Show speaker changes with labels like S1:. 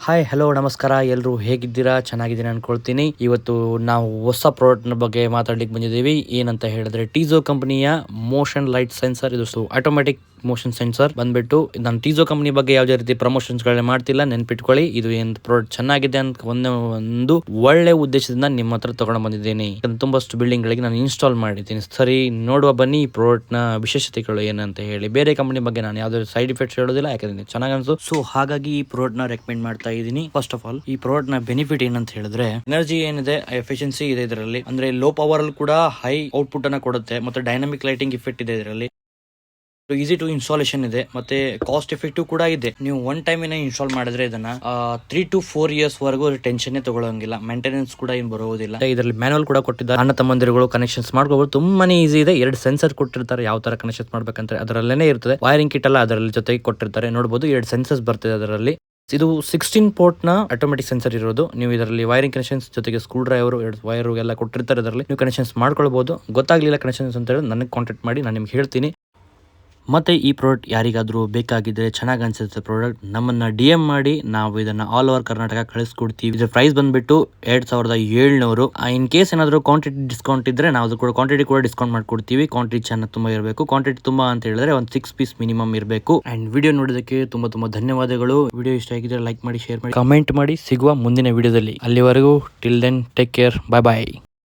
S1: Hi hello ನಮಸ್ಕಾರ, ಎಲ್ಲರೂ ಹೇಗಿದ್ದೀರಾ? ಚೆನ್ನಾಗಿದ್ದೀನಿ ಅನ್ಕೊಳ್ತೀನಿ. ಇವತ್ತು ನಾವು ಹೊಸ ಪ್ರಾಡಕ್ಟ್ ಬಗ್ಗೆ ಮಾತಾಡ್ಲಿಕ್ಕೆ ಬಂದಿದ್ದೀವಿ. ಏನಂತ ಹೇಳಿದ್ರೆ ಟೀಜೋ ಕಂಪನಿಯ ಮೋಷನ್ ಲೈಟ್ ಸೆನ್ಸರ್. ಇದು ಆಟೋಮೆಟಿಕ್ ಮೋಷನ್ ಸೆನ್ಸರ್ ಬಂದ್ಬಿಟ್ಟು, ನಾನು ಟೀಜೋ ಕಂಪನಿ ಬಗ್ಗೆ ಯಾವುದೇ ರೀತಿ ಪ್ರಮೋಷನ್ಸ್ ಗಳನ್ನ ಮಾಡ್ತಿಲ್ಲ, ನೆನ್ಪಿಟ್ಕೊಳ್ಳಿ. ಇದು ಏನ್ ಪ್ರಾಡಕ್ಟ್ ಚೆನ್ನಾಗಿದೆ ಅಂತ ಒಂದು ಒಳ್ಳೆ ಉದ್ದೇಶದಿಂದ ನಿಮ್ಮ ಹತ್ರ ತಗೊಂಡು ಬಂದಿದ್ದೀನಿ. ತುಂಬಷ್ಟು ಬಿಲ್ಡಿಂಗ್ ಗಳಿಗೆ ನಾನು ಇನ್ಸ್ಟಾಲ್ ಮಾಡಿದ್ದೀನಿ. ಸರಿ, ನೋಡುವ ಬನ್ನಿ ಈ ಪ್ರಾಡಕ್ಟ್ ನ ವಿಶೇಷತೆಗಳು ಏನಂತ ಹೇಳಿ. ಬೇರೆ ಕಂಪನಿ ಬಗ್ಗೆ ನಾನು ಯಾವುದೇ ಸೈಡ್ ಎಫೆಕ್ಟ್ಸ್ ಹೇಳೋದಿಲ್ಲ, ಯಾಕಂದ್ರೆ ಚೆನ್ನಾಗಿ ಅನ್ಸು. ಸೊ ಹಾಗಾಗಿ ಈ ಪ್ರಾಡಕ್ಟ್ ನ ರೆಕಮೆಂಡ್ ಮಾಡ್ತಾ ಇದ್ದೀನಿ. ಫಸ್ಟ್ ಆಫ್ ಆಲ್, ಈ ಪ್ರಾಡಕ್ಟ್ ನ ಬೆನಿಫಿಟ್ ಏನಂತ ಹೇಳಿದ್ರೆ, ಎನರ್ಜಿ ಏನಿದೆ, ಎಫಿಷಿಯನ್ಸಿ ಇದೆ ಇದರಲ್ಲಿ. ಅಂದ್ರೆ ಲೋ ಪವರ್ ಅಲ್ಲಿ ಕೂಡ ಹೈ ಔಟ್ಪುಟ್ ಅನ್ನ ಕೊಡುತ್ತೆ. ಮತ್ತೆ ಡೈನಾಮಿಕ್ ಲೈಟಿಂಗ್ ಇಫೆಕ್ಟ್ ಇದೆ ಇದರಲ್ಲಿ. ಈಸಿ ಟು ಇನ್ಸ್ಟಾಲೇಷನ್ ಇದೆ, ಮತ್ತೆ ಕಾಸ್ಟ್ ಎಫೆಕ್ಟಿವ್ ಕೂಡ ಇದೆ. ನೀವು ಒನ್ ಟೈಮ್ ಇನ್ಸ್ಟಾಲ್ ಮಾಡಿದ್ರೆ ಇದನ್ನ 3 to 4 years ವರೆಗೂ ಟೆನ್ಷನ್ ತಗೊಳ್ಳಂಗಿಲ್ಲ. ಮೇಂಟೆನೆನ್ಸ್ ಕೂಡ ಏನು ಬರೋದಿಲ್ಲ. ಇದರಲ್ಲಿ ಮ್ಯಾನುವಲ್ ಕೂಡ ಕೊಟ್ಟಿದ್ದಾರೆ. ಅಣ್ಣ ತಮ್ಮಂದಿರುಗಳು ಕನೆಕ್ಷನ್ಸ್ ಮಾಡ್ಕೋಬಹುದು. ತುಂಬಾನೇ ಈಸಿ ಇದೆ. 2 ಸೆನ್ಸರ್ ಕೊಟ್ಟಿರ್ತಾರೆ, ಯಾವ ತರ ಕನೆಕ್ಷನ್ ಮಾಡ್ಬೇಕಂತ ಅದರಲ್ಲೇನೆ ಇರ್ತದೆ. ವೈರಿಂಗ್ ಕಿಟ್ ಎಲ್ಲ ಅದರಲ್ಲಿ ಜೊತೆಗೆ ಕೊಟ್ಟಿರ್ತಾರೆ. ನೋಡಬಹುದು 2 ಸೆನ್ಸರ್ಸ್ ಬರ್ತದೆ ಅದರಲ್ಲಿ. ಇದು 16 ಪೋರ್ಟ್ ನ ಆಟೋಮೆಟಿಕ್ ಸೆನ್ಸರ್ ಇರೋದು. ನೀವು ಇದರಲ್ಲಿ ವೈರಿಂಗ್ ಕನೆಕ್ಷನ್ಸ್ ಜೊತೆಗೆ ಸ್ಕ್ರೂ ಡ್ರೈವರ್, 2 ವೈರ್ ಎಲ್ಲ ಕೊಟ್ಟಿರ್ತಾರೆ. ಅದರಲ್ಲಿ ನೀವು ಕನೆಕ್ಷನ್ಸ್ ಮಾಡ್ಕೊಳ್ಬಹುದು. ಗೊತ್ತಾಗ್ಲಿಲ್ಲ ಕನೆಕ್ಷನ್ಸ್ ಅಂತ ಹೇಳಿ ನನಗೆ ಕಾಂಟ್ಯಾಕ್ಟ್ ಮಾಡಿ, ನಾನು ನಿಮ್ಗೆ ಹೇಳ್ತೀನಿ. ಮತ್ತೆ ಈ ಪ್ರಾಡಕ್ಟ್ ಯಾರಿಗಾದ್ರೂ ಬೇಕಾಗಿದ್ರೆ, ಚೆನ್ನಾಗಿ ಅನ್ಸುತ್ತೆ ಪ್ರಾಡಕ್ಟ್, ನಮ್ಮನ್ನ DM ಮಾಡಿ, ನಾವು ಇದನ್ನ ಆಲ್ ಓವರ್ ಕರ್ನಾಟಕ ಕಳಿಸ್ಕೊಡ್ತೀವಿ. ಇದ್ರ ಪ್ರೈಸ್ ಬಂದ್ಬಿಟ್ಟು 2700. ಇನ್ ಕೇಸ್ ಏನಾದ್ರು ಕ್ವಾಂಟಿಟಿ ಡಿಸ್ಕೌಂಟ್ ಇದ್ರೆ ನಾವು ಅದು ಕೂಡ ಕ್ವಾಂಟಿಟಿ ಕೂಡ ಡಿಸ್ಕೌಂಟ್ ಮಾಡ್ಕೊಡ್ತೀವಿ. ಕ್ವಾಂಟಿಟಿ ಚೆನ್ನಾಗಿ ತುಂಬಾ ಇರಬೇಕು. ಕ್ವಾಂಟಿಟಿ ತುಂಬಾ ಅಂತ ಹೇಳಿದ್ರೆ ಒಂದು 6 ಪೀಸ್ ಮಿನಿಮಮ್ ಇರಬೇಕು. ಅಂಡ್ ವಿಡಿಯೋ ನೋಡೋದಕ್ಕೆ ತುಂಬಾ ಧನ್ಯವಾದಗಳು. ವಿಡಿಯೋ ಇಷ್ಟ ಆಗಿದ್ರೆ ಲೈಕ್ ಮಾಡಿ, ಶೇರ್ ಮಾಡಿ, ಕಮೆಂಟ್ ಮಾಡಿ. ಸಿಗುವ ಮುಂದಿನ ವಿಡಿಯೋದಲ್ಲಿ. ಅಲ್ಲಿವರೆಗೂ till then take care, bye ಬಾಯ್.